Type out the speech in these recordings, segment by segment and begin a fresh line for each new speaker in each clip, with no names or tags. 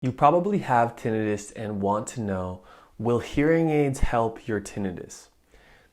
You probably have tinnitus and want to know, will hearing aids help your tinnitus?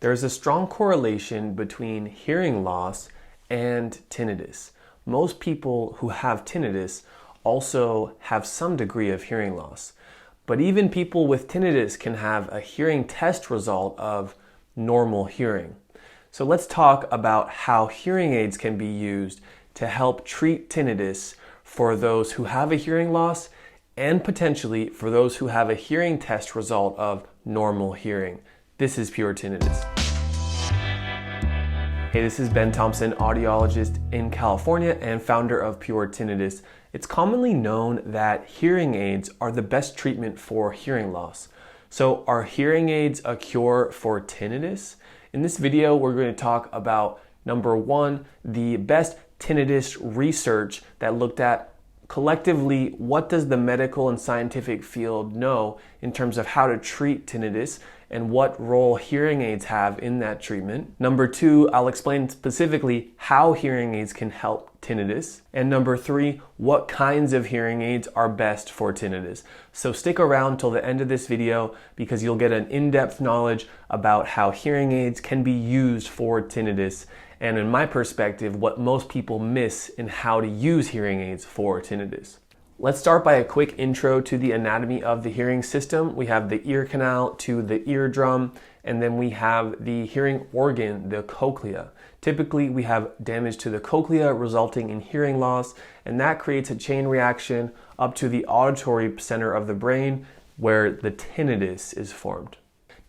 There's a strong correlation between hearing loss and tinnitus. Most people who have tinnitus also have some degree of hearing loss. But even people with tinnitus can have a hearing test result of normal hearing. So let's talk about how hearing aids can be used to help treat tinnitus for those who have a hearing loss and potentially for those who have a hearing test result of normal hearing. This is Pure Tinnitus. Hey, this is Ben Thompson, audiologist in California and founder of Pure Tinnitus. It's commonly known that hearing aids are the best treatment for hearing loss. So are hearing aids a cure for tinnitus? In this video, we're going to talk about number one, the best tinnitus research that looked at collectively, what does the medical and scientific field know in terms of how to treat tinnitus and what role hearing aids have in that treatment? Number two, I'll explain specifically how hearing aids can help tinnitus. And number three, what kinds of hearing aids are best for tinnitus. So stick around till the end of this video because you'll get an in-depth knowledge about how hearing aids can be used for tinnitus, and in my perspective, what most people miss in how to use hearing aids for tinnitus. Let's start by a quick intro to the anatomy of the hearing system. We have the ear canal to the eardrum, and then we have the hearing organ, the cochlea. Typically, we have damage to the cochlea resulting in hearing loss, and that creates a chain reaction up to the auditory center of the brain where the tinnitus is formed.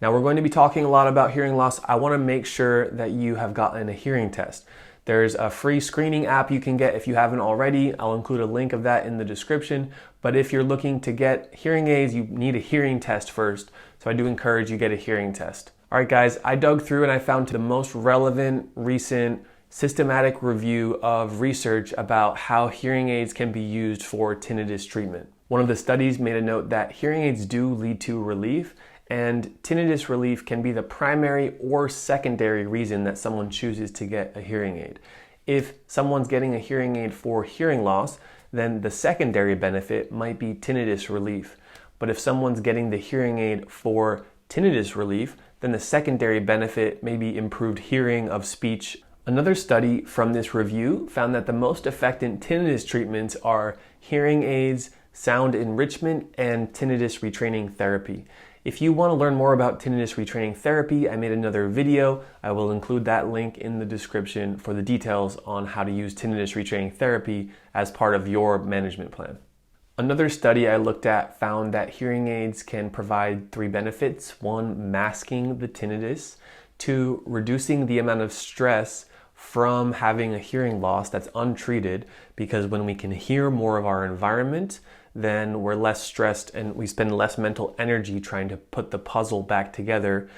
Now we're going to be talking a lot about hearing loss. I want to make sure that you have gotten a hearing test. There's a free screening app you can get if you haven't already. I'll include a link of that in the description. But if you're looking to get hearing aids, you need a hearing test first. So I do encourage you get a hearing test. All right, guys, I dug through and I found the most relevant, recent, systematic review of research about how hearing aids can be used for tinnitus treatment. One of the studies made a note that hearing aids do lead to relief, and tinnitus relief can be the primary or secondary reason that someone chooses to get a hearing aid. If someone's getting a hearing aid for hearing loss, then the secondary benefit might be tinnitus relief. But if someone's getting the hearing aid for tinnitus relief, then the secondary benefit may be improved hearing of speech. Another study from this review found that the most effective tinnitus treatments are hearing aids, sound enrichment, and tinnitus retraining therapy. If you want to learn more about tinnitus retraining therapy, I made another video. I will include that link in the description for the details on how to use tinnitus retraining therapy as part of your management plan. Another study I looked at found that hearing aids can provide three benefits. One, masking the tinnitus. Two, reducing the amount of stress from having a hearing loss that's untreated, because when we can hear more of our environment, then we're less stressed and we spend less mental energy trying to put the puzzle back together.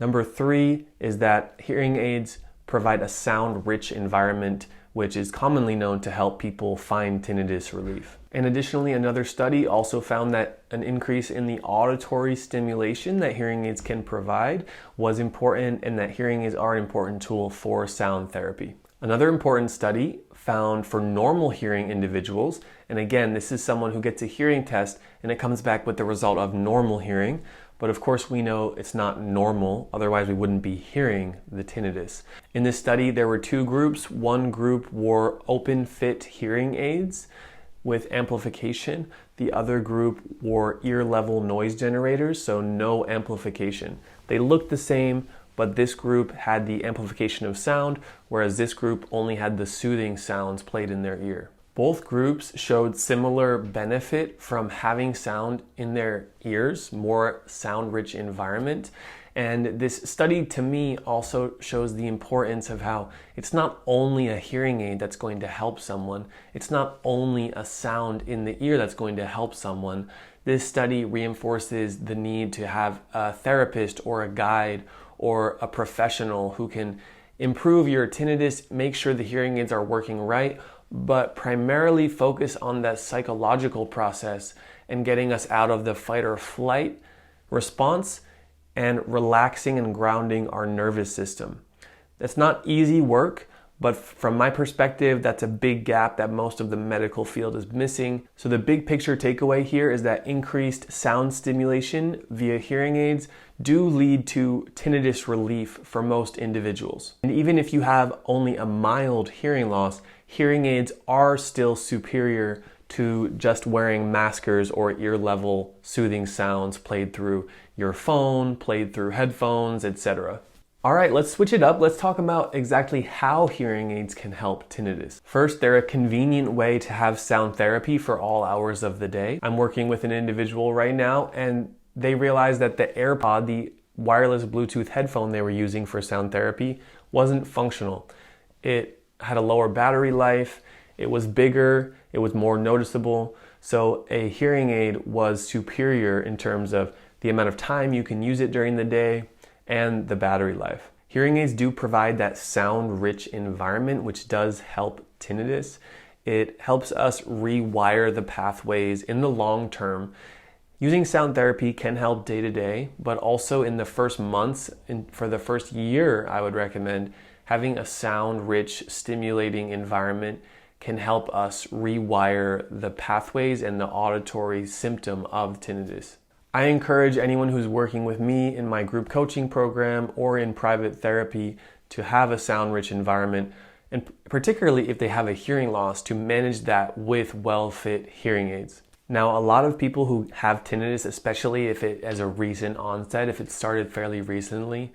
Number three is that hearing aids provide a sound-rich environment, which is commonly known to help people find tinnitus relief. And additionally, another study also found that an increase in the auditory stimulation that hearing aids can provide was important, and that hearing aids are an important tool for sound therapy. Another important study found for normal hearing individuals, and again, this is someone who gets a hearing test and it comes back with the result of normal hearing, but of course we know it's not normal, otherwise we wouldn't be hearing the tinnitus. In this study, there were two groups. One group wore open fit hearing aids with amplification. The other group wore ear level noise generators, so no amplification. They looked the same, but this group had the amplification of sound, whereas this group only had the soothing sounds played in their ear. Both groups showed similar benefit from having sound in their ears, more sound-rich environment. And this study to me also shows the importance of how it's not only a hearing aid that's going to help someone, it's not only a sound in the ear that's going to help someone. This study reinforces the need to have a therapist or a guide or a professional who can improve your tinnitus, make sure the hearing aids are working right, but primarily focus on that psychological process and getting us out of the fight or flight response and relaxing and grounding our nervous system. That's not easy work, But from my perspective, that's a big gap that most of the medical field is missing. So the big picture takeaway here is that increased sound stimulation via hearing aids do lead to tinnitus relief for most individuals. And even if you have only a mild hearing loss, hearing aids are still superior to just wearing maskers or ear level soothing sounds played through your phone, played through headphones, etc. All right, let's switch it up. Let's talk about exactly how hearing aids can help tinnitus. First, they're a convenient way to have sound therapy for all hours of the day. I'm working with an individual right now, and they realized that the AirPod, the wireless Bluetooth headphone they were using for sound therapy, wasn't functional. It had a lower battery life, it was bigger, it was more noticeable. So a hearing aid was superior in terms of the amount of time you can use it during the day and the battery life. Hearing aids do provide that sound-rich environment, which does help tinnitus. It helps us rewire the pathways in the long term. Using sound therapy can help day to day, but also in the first months, for the first year, I would recommend having a sound-rich, stimulating environment can help us rewire the pathways and the auditory symptom of tinnitus. I encourage anyone who's working with me in my group coaching program or in private therapy to have a sound-rich environment, and particularly if they have a hearing loss, to manage that with well-fit hearing aids. Now, a lot of people who have tinnitus, especially if it has a recent onset, if it started fairly recently,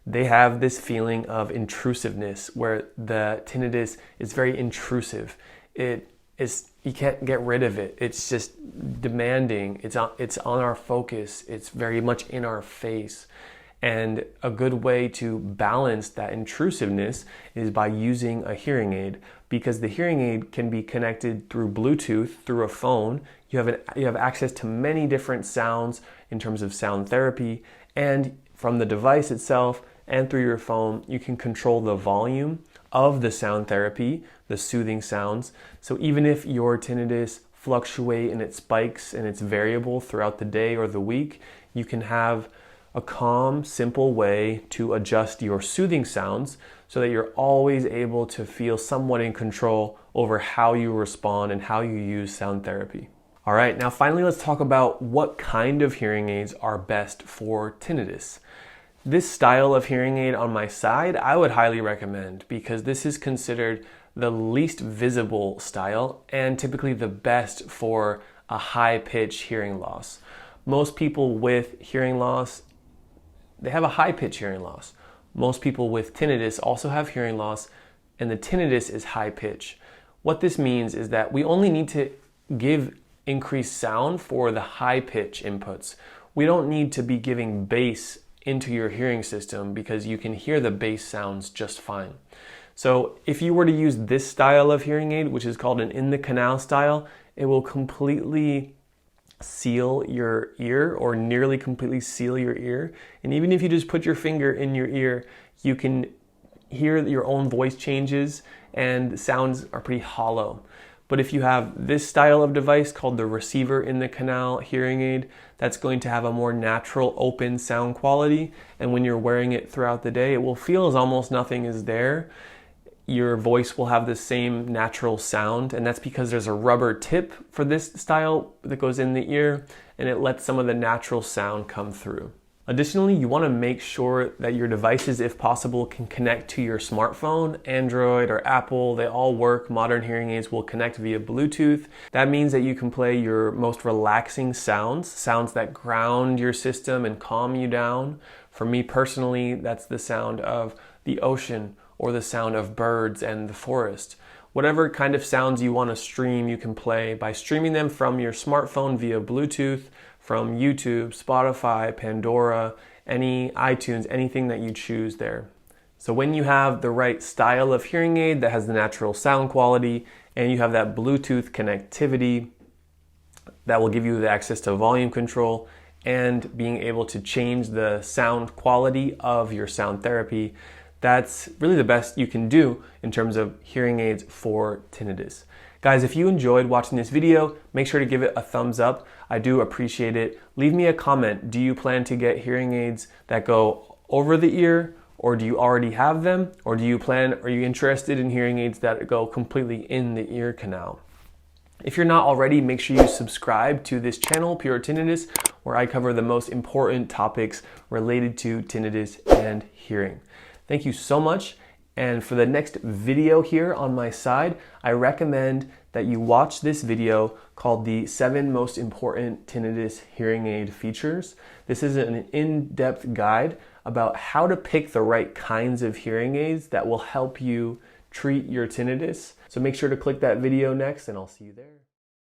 they have this feeling of intrusiveness where the tinnitus is very intrusive. You can't get rid of it. It's just demanding. It's on our focus. It's very much in our face. And a good way to balance that intrusiveness is by using a hearing aid, because the hearing aid can be connected through Bluetooth, through a phone. You have access to many different sounds in terms of sound therapy, and from the device itself and through your phone, you can control the volume of the sound therapy, the soothing sounds. So even if your tinnitus fluctuate and it spikes and it's variable throughout the day or the week, you can have a calm, simple way to adjust your soothing sounds so that you're always able to feel somewhat in control over how you respond and how you use sound therapy. All right, now finally let's talk about what kind of hearing aids are best for tinnitus. This style of hearing aid on my side, I would highly recommend, because this is considered the least visible style and typically the best for a high-pitch hearing loss. Most people with hearing loss, they have a high-pitch hearing loss. Most people with tinnitus also have hearing loss, and the tinnitus is high-pitch. What this means is that we only need to give increased sound for the high-pitch inputs. We don't need to be giving bass into your hearing system, because you can hear the bass sounds just fine. So if you were to use this style of hearing aid, which is called an in the canal style, it will completely seal your ear, or nearly completely seal your ear. And even if you just put your finger in your ear, you can hear your own voice changes and the sounds are pretty hollow. But if you have this style of device called the receiver in the canal hearing aid, that's going to have a more natural, open sound quality. And when you're wearing it throughout the day, it will feel as almost nothing is there. Your voice will have the same natural sound, and that's because there's a rubber tip for this style that goes in the ear, and it lets some of the natural sound come through. Additionally, you want to make sure that your devices, if possible, can connect to your smartphone. Android or Apple, they all work. Modern hearing aids will connect via Bluetooth. That means that you can play your most relaxing sounds that ground your system and calm you down. For me personally, that's the sound of the ocean or the sound of birds and the forest. Whatever kind of sounds you want to stream, you can play by streaming them from your smartphone via Bluetooth, from YouTube, Spotify, Pandora, any iTunes, anything that you choose there. So when you have the right style of hearing aid that has the natural sound quality, and you have that Bluetooth connectivity that will give you the access to volume control and being able to change the sound quality of your sound therapy, that's really the best you can do in terms of hearing aids for tinnitus. Guys, if you enjoyed watching this video, make sure to give it a thumbs up. I do appreciate it. Leave me a comment. Do you plan to get hearing aids that go over the ear Or do you already have them? Or are you interested in hearing aids that go completely in the ear canal? If you're not already, make sure you subscribe to this channel, Pure Tinnitus, where I cover the most important topics related to tinnitus and hearing. Thank you so much. And for the next video here on my side, I recommend that you watch this video called the 7 Most Important Tinnitus Hearing Aid Features. This is an in-depth guide about how to pick the right kinds of hearing aids that will help you treat your tinnitus. So make sure to click that video next, and I'll see you there.